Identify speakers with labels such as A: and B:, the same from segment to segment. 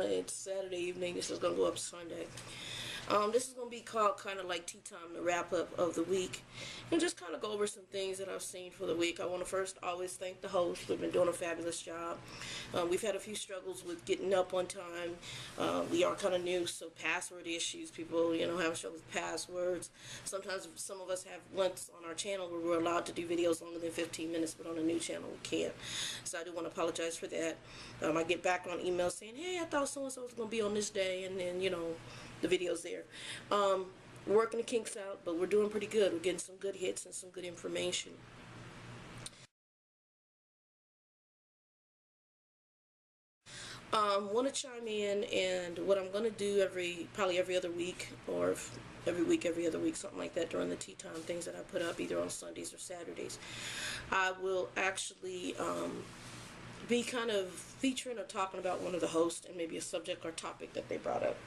A: It's Saturday evening. This is going to go up Sunday. This is going to be called kind of like tea time, the wrap up of the week, and just kind of go over some things that I've seen for the week. I want to first always thank the host. They've been doing a fabulous job. We've had a few struggles with getting up on time. We are kind of new, so password issues. People, have struggles with passwords. Sometimes some of us have once on our channel where we're allowed to do videos longer than 15 minutes, but on a new channel we can't. So I do want to apologize for that. I get back on email saying, hey, I thought so-and-so was going to be on this day, and then, the video's there. We're working the kinks out, but we're doing pretty good. We're getting some good hits and some good information. Want to chime in, and what I'm going to do probably every other week, or every week, every other week, something like that, during the tea time things that I put up either on Sundays or Saturdays, I will actually be kind of featuring or talking about one of the hosts and maybe a subject or topic that they brought up.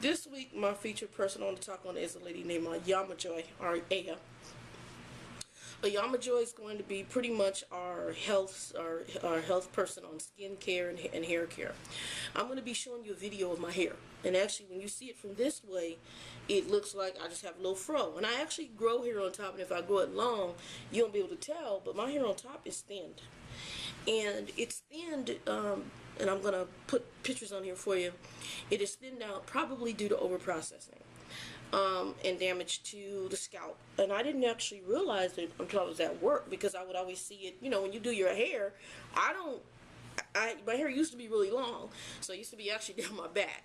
A: This week, my featured person I want to talk on is a lady named Yamajoy, or Aya. Yamajoy is going to be pretty much our health person on skin care and hair care. I'm going to be showing you a video of my hair, and actually when you see it from this way, it looks like I just have a little fro, and I actually grow hair on top, and if I grow it long, you won't be able to tell, but my hair on top is thinned, and it's thinned. And I'm going to put pictures on here for you. It is thinned out probably due to overprocessing and damage to the scalp. And I didn't actually realize it until I was at work, because I would always see it, when you do your hair, my hair used to be really long, so it used to be actually down my back.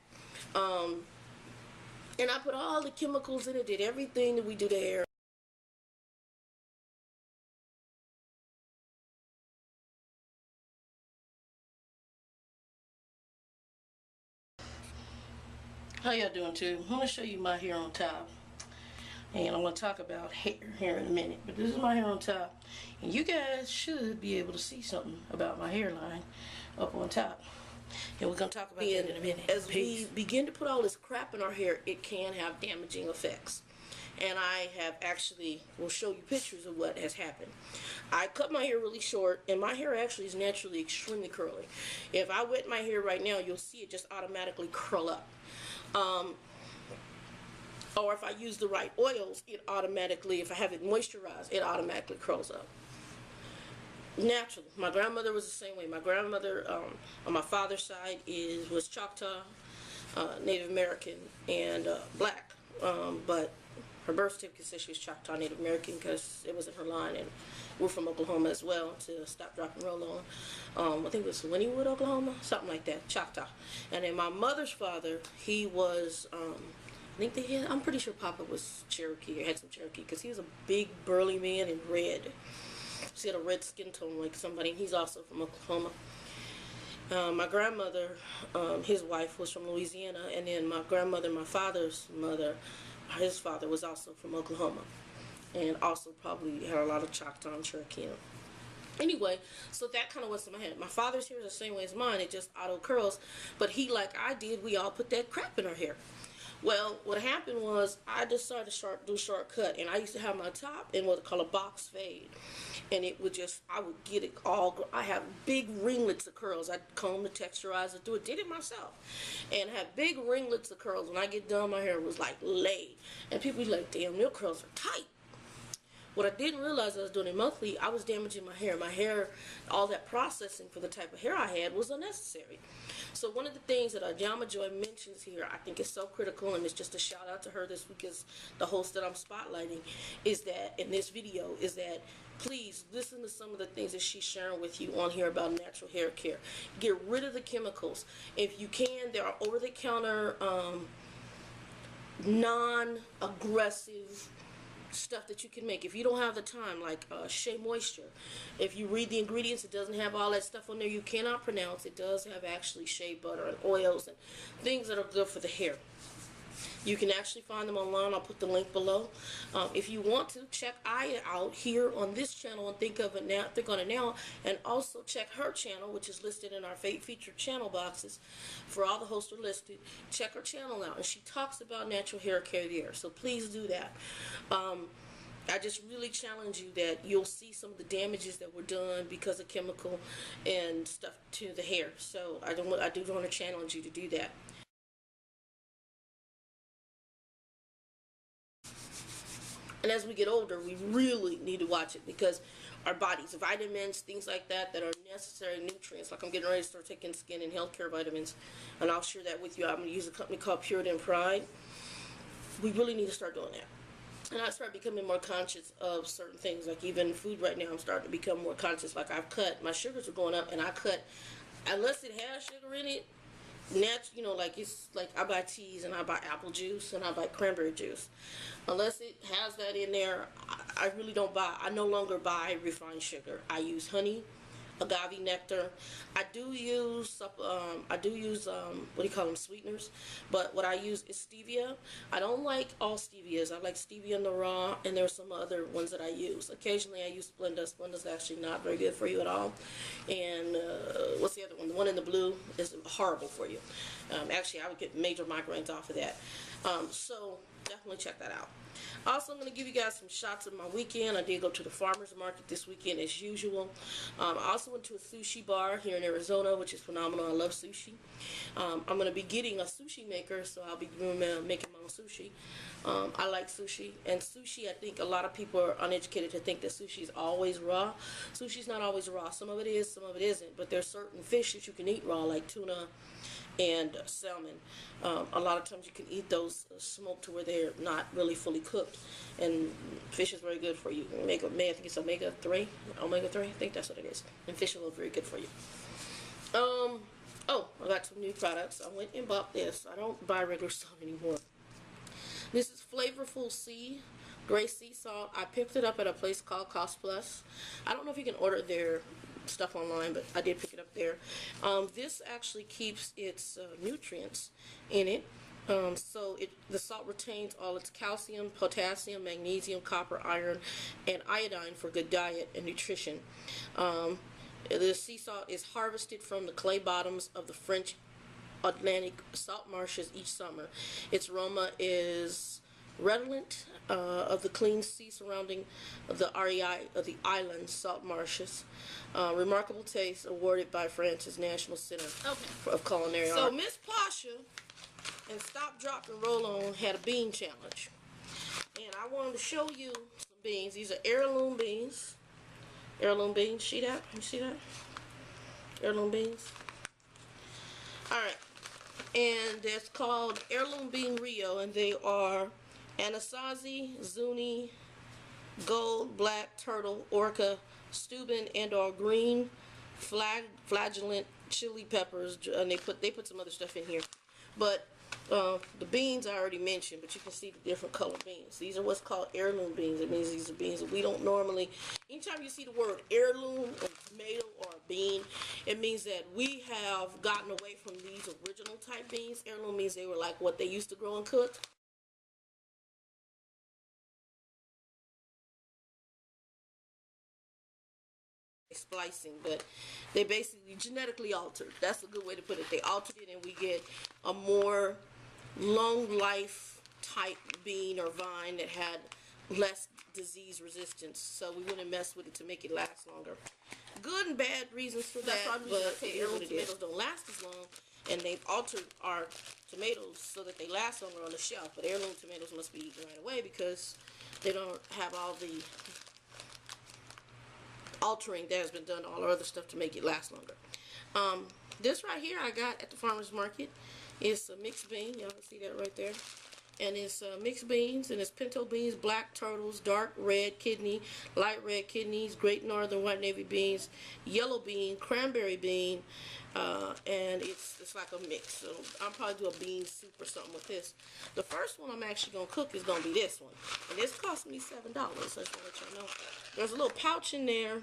A: And I put all the chemicals in it, did everything that we do to hair. How y'all doing too? I'm going to show you my hair on top, and I'm going to talk about hair in a minute, but this is my hair on top, and you guys should be able to see something about my hairline up on top, and we're going to talk about that in a minute. As we begin to put all this crap in our hair, it can have damaging effects, and I have actually will show you pictures of what has happened. I cut my hair really short, and my hair actually is naturally extremely curly. If I wet my hair right now, you'll see it just automatically curl up. Or if I use the right oils, it automatically, if I have it moisturized, it automatically curls up. Naturally. My grandmother was the same way. My grandmother on my father's side was Choctaw, Native American, and black. But her birth certificate says she was Choctaw Native American because it was in her line, and we're from Oklahoma as well, to stop, drop, and roll on. I think it was Wynnewood, Oklahoma, something like that, Choctaw. And then my mother's father, he was, I'm pretty sure Papa was Cherokee, or had some Cherokee, because he was a big, burly man in red. So he had a red skin tone like somebody, and he's also from Oklahoma. My grandmother, his wife, was from Louisiana, and then my grandmother, my father's mother, his father was also from Oklahoma, and also probably had a lot of Choctaw and Cherokee in him. Anyway, so that kind of what's in my head. My father's hair is the same way as mine. It just auto curls, but he, like I did, we all put that crap in our hair. Well, what happened was I decided to do a shortcut, and I used to have my top in what they call a box fade, and it would just, I would get it all, I have big ringlets of curls. I'd comb the texturizer through it, did it myself, and have big ringlets of curls. When I get done, my hair was like laid, and people be like, damn, your curls are tight. What I didn't realize I was doing it monthly, I was damaging my hair. My hair, all that processing for the type of hair I had was unnecessary. So one of the things that Yamajoy mentions here, I think is so critical, and it's just a shout out to her this week as the host that I'm spotlighting, is that in this video, is that please listen to some of the things that she's sharing with you on here about natural hair care. Get rid of the chemicals. If you can, there are over-the-counter, non-aggressive stuff that you can make. If you don't have the time, like Shea Moisture, if you read the ingredients, it doesn't have all that stuff on there you cannot pronounce. It does have actually shea butter and oils and things that are good for the hair. You can actually find them online. I'll put the link below. If you want to, check Aya out here on this channel and Think on It Now, and also check her channel, which is listed in our featured channel boxes. For all the hosts are listed. Check her channel out, and she talks about natural hair care there. So please do that. I just really challenge you that you'll see some of the damages that were done because of chemical and stuff to the hair. So I do want to challenge you to do that. And as we get older, we really need to watch it because our bodies, vitamins, things like that are necessary nutrients. Like I'm getting ready to start taking skin and healthcare vitamins, and I'll share that with you. I'm going to use a company called Purity and Pride. We really need to start doing that. And I start becoming more conscious of certain things. Like even food right now, I'm starting to become more conscious. Like I've cut, my sugars are going up, and I cut, unless it has sugar in it, you know, like it's like I buy teas and I buy apple juice and I buy cranberry juice. Unless it has that in there, I really don't buy. I no longer buy refined sugar. I use honey, agave nectar. I do use what do you call them, sweeteners, but what I use is stevia. I don't like all stevias. I like stevia in the raw, and there's some other ones that I use. Occasionally I use Splenda. Splenda's actually not very good for you at all. And what's the other one? The one in the blue is horrible for you. Actually, I would get major migraines off of that. So definitely check that out. Also, I'm going to give you guys some shots of my weekend. I did go to the farmer's market this weekend as usual. I also went to a sushi bar here in Arizona, which is phenomenal. I love sushi. I'm going to be getting a sushi maker, so I'll be making my own sushi. I like sushi, and sushi, I think a lot of people are uneducated to think that sushi is always raw. Sushi's not always raw. Some of it is, some of it isn't, but there's certain fish that you can eat raw, like tuna and salmon. A lot of times you can eat those smoked to where they're not really fully cooked, and fish is very good for you. I think it's omega-3, I think that's what it is, and fish are very good for you. Oh, I got some new products. I went and bought this. I don't buy regular salt anymore. This is Flavorful Gray Sea Salt. I picked it up at a place called Cost Plus. I don't know if you can order their stuff online, but I did pick it up there. This actually keeps its nutrients in it. So the salt retains all its calcium, potassium, magnesium, copper, iron, and iodine for good diet and nutrition. The sea salt is harvested from the clay bottoms of the French Atlantic salt marshes each summer. Its aroma is redolent of the clean sea surrounding the REI of the island salt marshes. Remarkable taste awarded by France's National Center of Culinary Art. So Miss Pasha and Stop, Drop, and Roll On had a bean challenge, and I wanted to show you some beans. These are heirloom beans. Heirloom beans. See that? You see that? Heirloom beans. All right, and it's called Heirloom Bean Rio, and they are Anasazi, Zuni, Gold, Black, Turtle, Orca, Steuben, and or green flagellant chili peppers, and they put some other stuff in here. But the beans I already mentioned, but you can see the different color beans. These are what's called heirloom beans. It means these are beans that we don't normally. Anytime you see the word heirloom or tomato or a bean, it means that we have gotten away from these original type beans. Heirloom means they were like what they used to grow and cook. Splicing, but they basically genetically altered. That's a good way to put it. They altered it, and we get a more long life type bean or vine that had less disease resistance, so we wouldn't mess with it to make it last longer. Good and bad reasons for that, but heirloom tomatoes don't last as long, and they've altered our tomatoes so that they last longer on the shelf. But heirloom tomatoes must be eaten right away because they don't have all the altering that has been done to all our other stuff to make it last longer. This right here I got at the farmer's market. It's a mixed bean. Y'all can see that right there. And it's mixed beans, and it's pinto beans, black turtles, dark red kidney, light red kidneys, great northern white navy beans, yellow bean, cranberry bean, and it's like a mix. So I'll probably do a bean soup or something with this. The first one I'm actually going to cook is going to be this one. And this cost me $7. I just want to let y'all know. There's a little pouch in there,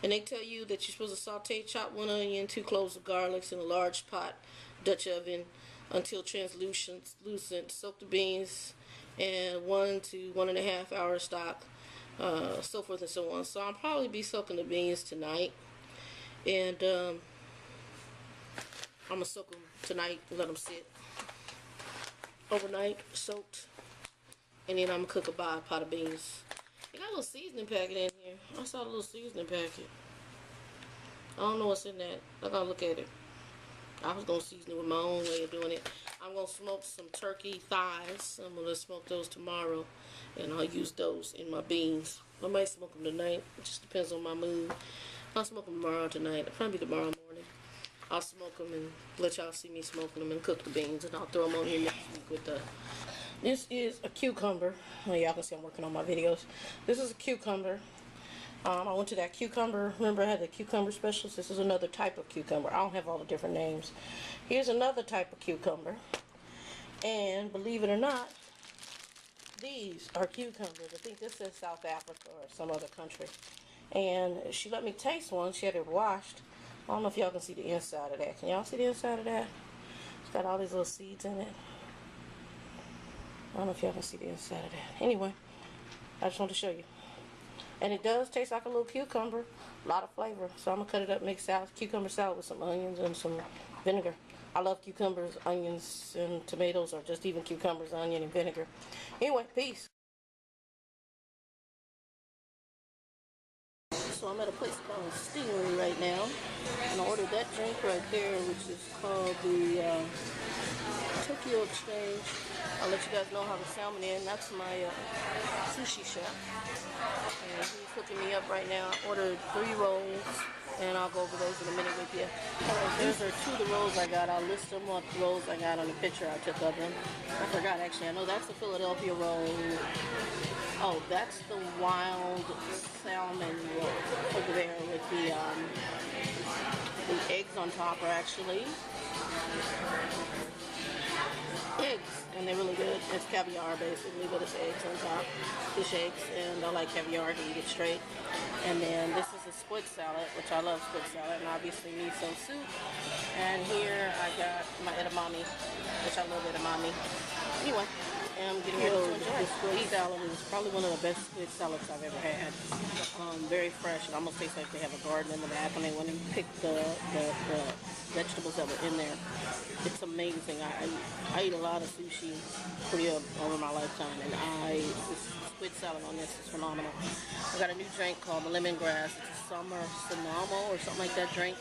A: and they tell you that you're supposed to saute, chop 1 onion, 2 cloves of garlic in a large pot, Dutch oven, until translucent. Soak the beans and 1 to 1.5 hour stock, so forth and so on. So I'll probably be soaking the beans tonight, and I'm gonna soak them tonight and let them sit overnight, soaked, and then I'm gonna cook a pot of beans. They got a little seasoning packet in here. I saw a little seasoning packet. I don't know what's in that. I gotta look at it. I was going to season it with my own way of doing it. I'm going to smoke some turkey thighs. I'm going to smoke those tomorrow, and I'll use those in my beans. I might smoke them tonight. It just depends on my mood. I'll smoke them tomorrow tonight. Probably tomorrow morning. I'll smoke them and let y'all see me smoking them and cook the beans, and I'll throw them on here next week with the... This is a cucumber. Well, y'all can see I'm working on my videos. This is a cucumber. I went to that cucumber. Remember, I had the cucumber specialist. This is another type of cucumber. I don't have all the different names. Here's another type of cucumber. And believe it or not, these are cucumbers. I think this says South Africa or some other country. And she let me taste one. She had it washed. I don't know if y'all can see the inside of that. Can y'all see the inside of that? It's got all these little seeds in it. I don't know if y'all can see the inside of that. Anyway, I just wanted to show you. And it does taste like a little cucumber. A lot of flavor. So I'm going to cut it up, make salad, cucumber salad with some onions and some vinegar. I love cucumbers, onions, and tomatoes, or just even cucumbers, onion, and vinegar. Anyway, peace. So I'm at a place called STINGRAY right now. And I ordered that drink right there, which is called the Tokyo Exchange. I'll let you guys know how the salmon is. That's my sushi chef. And he's hooking me up right now. I ordered 3 rolls, and I'll go over those in a minute with you. Alright, those are 2 of the rolls I got. I'll list them what rolls I got on the picture I took of them. I forgot, actually. I know that's the Philadelphia roll. Oh, that's the wild salmon roll over there with the eggs on top are actually eggs, and they're really good. It's caviar basically, but it's eggs on top, fish eggs, and I like caviar to eat it straight. And then this is a squid salad, which I love squid salad, and obviously miso soup. And here I got my edamame, which I love edamame. Anyway, I'm getting ready to enjoy. The squid salad is probably one of the best squid salads I've ever had. Very fresh. It almost tastes like they have a garden in the back when they went and picked the vegetables that were in there. It's amazing. I eat a lot of sushi over my lifetime, and this squid salad on this is phenomenal. I got a new drink called the lemongrass. It's a summer tsunamo or something like that drink.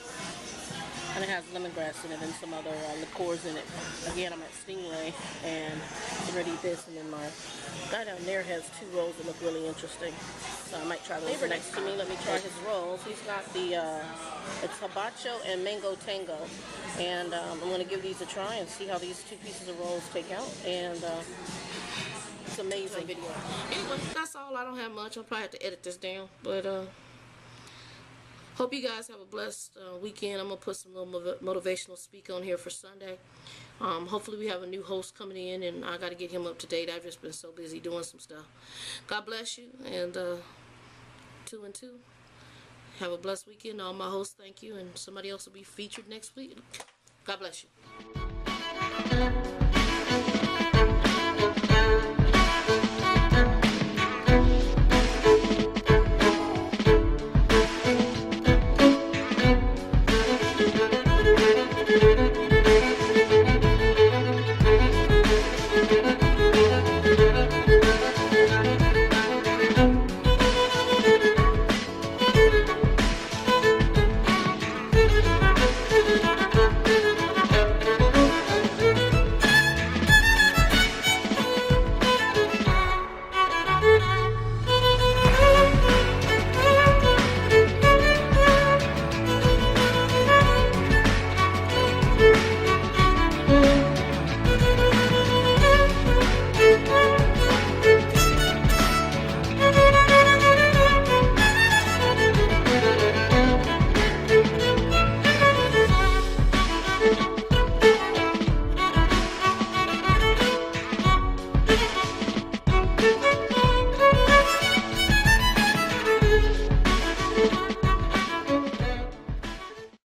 A: And it has lemongrass in it and some other liqueurs in it. Again, I'm at STINGRAY, and I'm ready to eat this. And then my guy down there has 2 rolls that look really interesting. So I might try those. Neighbor next to me, let me try his rolls. He's got the, it's hibacho and mango tango. And I'm going to give these a try and see how these 2 pieces of rolls take out. And it's amazing. Video. Anyway, that's all. I don't have much. I'll probably have to edit this down. But, hope you guys have a blessed weekend. I'm going to put some little motivational speak on here for Sunday. Hopefully we have a new host coming in, and I got to get him up to date. I've just been so busy doing some stuff. God bless you, and 2 and 2. Have a blessed weekend. All my hosts, thank you, and somebody else will be featured next week. God bless you.